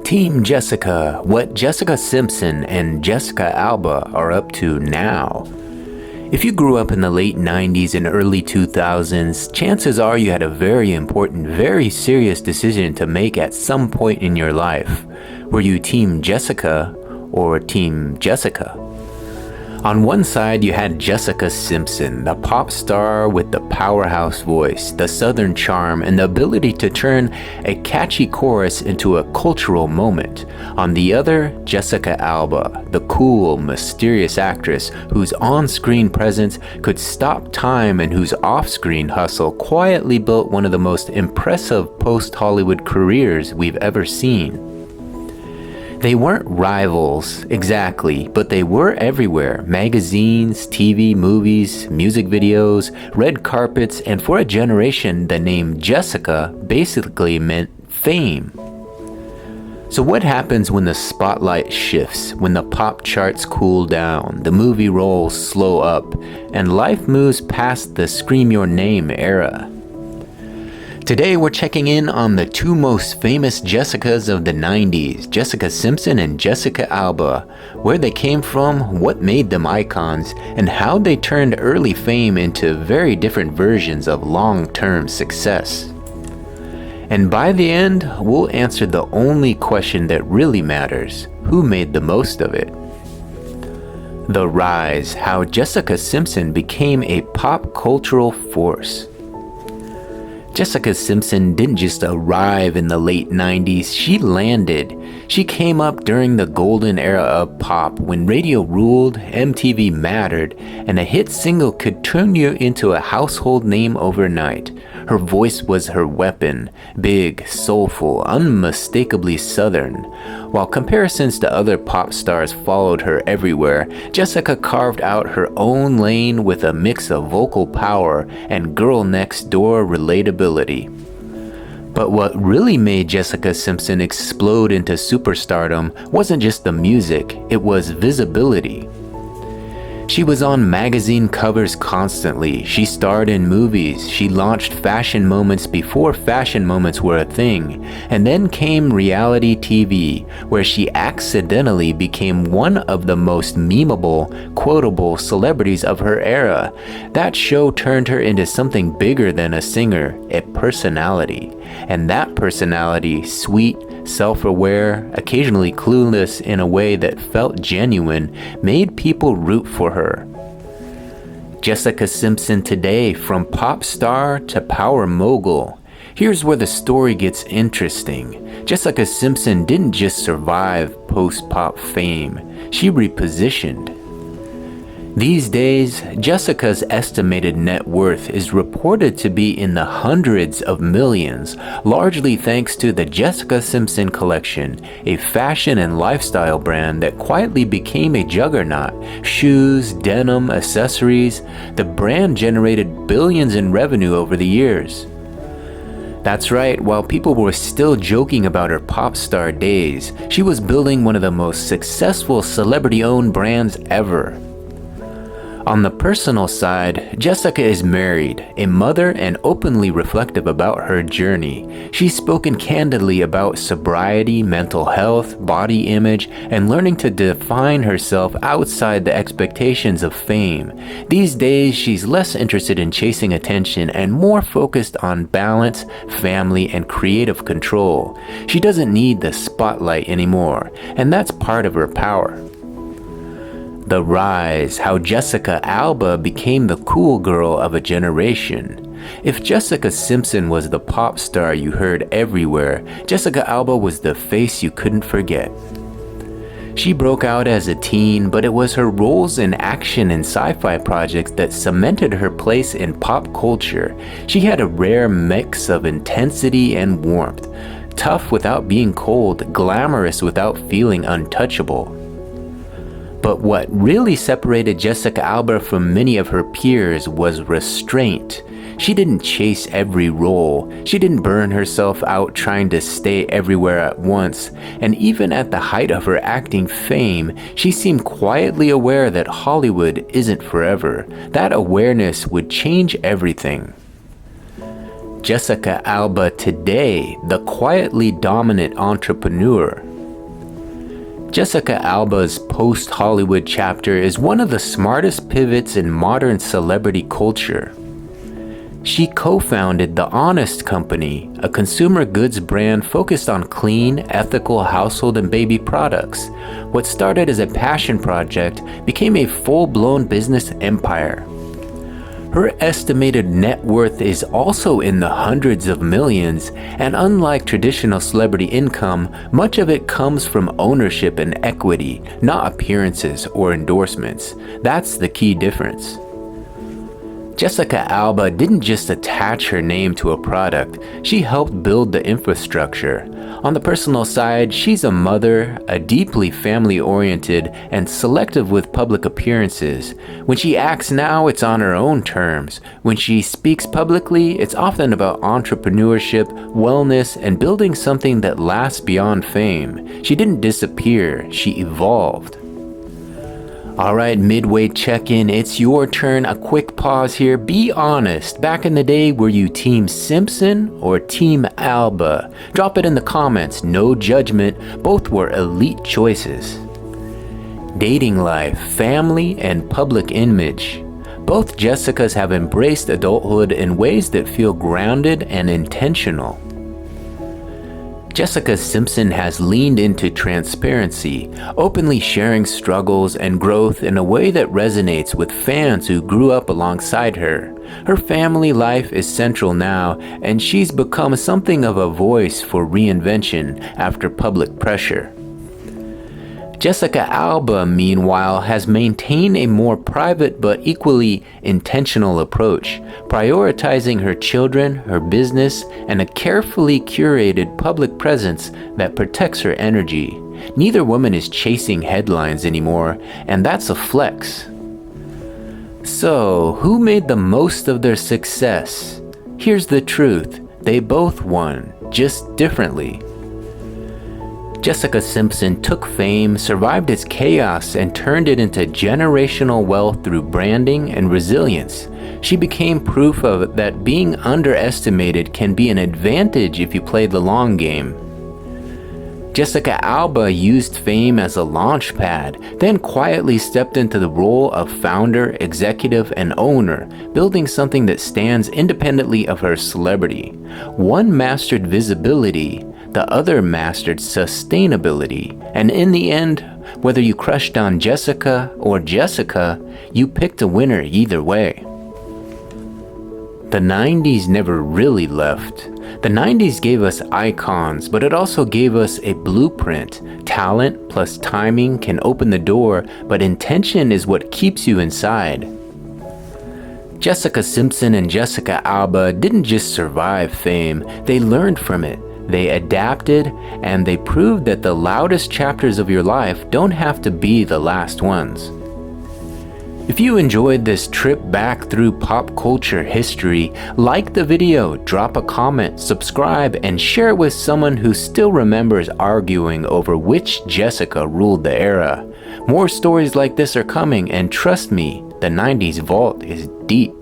Team Jessica, what Jessica Simpson and Jessica Alba are up to now. If you grew up in the late 90s and early 2000s, chances are you had a very important, very serious decision to make at some point in your life. Were you Team Jessica or Team Jessica? On one side, you had Jessica Simpson, the pop star with the powerhouse voice, the southern charm, and the ability to turn a catchy chorus into a cultural moment. On the other, Jessica Alba, the cool, mysterious actress whose on-screen presence could stop time and whose off-screen hustle quietly built one of the most impressive post-Hollywood careers we've ever seen. They weren't rivals, exactly, but they were everywhere. Magazines, TV, movies, music videos, red carpets, and for a generation, the name Jessica basically meant fame. So what happens when the spotlight shifts, when the pop charts cool down, the movie roles slow up, and life moves past the scream your name era? Today we're checking in on the two most famous Jessicas of the 90s, Jessica Simpson and Jessica Alba, where they came from, what made them icons, and how they turned early fame into very different versions of long-term success. And by the end, we'll answer the only question that really matters: who made the most of it? The rise, how Jessica Simpson became a pop cultural force. Jessica Simpson didn't just arrive in the late 90s, she landed. She came up during the golden era of pop when radio ruled, MTV mattered, and a hit single could turn you into a household name overnight. Her voice was her weapon, big, soulful, unmistakably southern. While comparisons to other pop stars followed her everywhere, Jessica carved out her own lane with a mix of vocal power and girl next door relatability. But what really made Jessica Simpson explode into superstardom wasn't just the music, it was visibility. She was on magazine covers constantly, she starred in movies, she launched fashion moments before fashion moments were a thing, and then came reality TV, where she accidentally became one of the most memeable, quotable celebrities of her era. That show turned her into something bigger than a singer, a personality. And that personality, sweet, self-aware, occasionally clueless in a way that felt genuine, made people root for her. Jessica Simpson today, from pop star to power mogul. Here's where the story gets interesting. Jessica Simpson didn't just survive post-pop fame, she repositioned. These days, Jessica's estimated net worth is reported to be in the hundreds of millions, largely thanks to the Jessica Simpson Collection, a fashion and lifestyle brand that quietly became a juggernaut. Shoes, denim, accessories, the brand generated billions in revenue over the years. That's right, while people were still joking about her pop star days, she was building one of the most successful celebrity-owned brands ever. On the personal side, Jessica is married, a mother, and openly reflective about her journey. She's spoken candidly about sobriety, mental health, body image, and learning to define herself outside the expectations of fame. These days, she's less interested in chasing attention and more focused on balance, family, and creative control. She doesn't need the spotlight anymore, and that's part of her power. The rise, how Jessica Alba became the cool girl of a generation. If Jessica Simpson was the pop star you heard everywhere, Jessica Alba was the face you couldn't forget. She broke out as a teen, but it was her roles in action and sci-fi projects that cemented her place in pop culture. She had a rare mix of intensity and warmth, tough without being cold, glamorous without feeling untouchable. But what really separated Jessica Alba from many of her peers was restraint. She didn't chase every role. She didn't burn herself out trying to stay everywhere at once. And even at the height of her acting fame, she seemed quietly aware that Hollywood isn't forever. That awareness would change everything. Jessica Alba today, the quietly dominant entrepreneur. Jessica Alba's post-Hollywood chapter is one of the smartest pivots in modern celebrity culture. She co-founded The Honest Company, a consumer goods brand focused on clean, ethical household and baby products. What started as a passion project became a full-blown business empire. Her estimated net worth is also in the hundreds of millions, and unlike traditional celebrity income, much of it comes from ownership and equity, not appearances or endorsements. That's the key difference. Jessica Alba didn't just attach her name to a product, she helped build the infrastructure. On the personal side, she's a mother, a deeply family-oriented, and selective with public appearances. When she acts now, it's on her own terms. When she speaks publicly, it's often about entrepreneurship, wellness, and building something that lasts beyond fame. She didn't disappear, she evolved. Alright, midway check-in, it's your turn. A quick pause here. Be honest. Back in the day, were you Team Simpson or Team Alba? Drop it in the comments. No judgment. Both were elite choices. Dating life, family, and public image. Both Jessicas have embraced adulthood in ways that feel grounded and intentional. Jessica Simpson has leaned into transparency, openly sharing struggles and growth in a way that resonates with fans who grew up alongside her. Her family life is central now, and she's become something of a voice for reinvention after public pressure. Jessica Alba, meanwhile, has maintained a more private but equally intentional approach, prioritizing her children, her business, and a carefully curated public presence that protects her energy. Neither woman is chasing headlines anymore, and that's a flex. So, who made the most of their success? Here's the truth: they both won, just differently. Jessica Simpson took fame, survived its chaos, and turned it into generational wealth through branding and resilience. She became proof of that being underestimated can be an advantage if you play the long game. Jessica Alba used fame as a launch pad, then quietly stepped into the role of founder, executive, and owner, building something that stands independently of her celebrity. One mastered visibility, the other mastered sustainability, and in the end, whether you crushed on Jessica or Jessica, you picked a winner either way. The 90s never really left. The 90s gave us icons, but it also gave us a blueprint. Talent plus timing can open the door, but intention is what keeps you inside. Jessica Simpson and Jessica Alba didn't just survive fame, they learned from it. They adapted, and they proved that the loudest chapters of your life don't have to be the last ones. If you enjoyed this trip back through pop culture history, like the video, drop a comment, subscribe, and share it with someone who still remembers arguing over which Jessica ruled the era. More stories like this are coming, and trust me, the 90s vault is deep.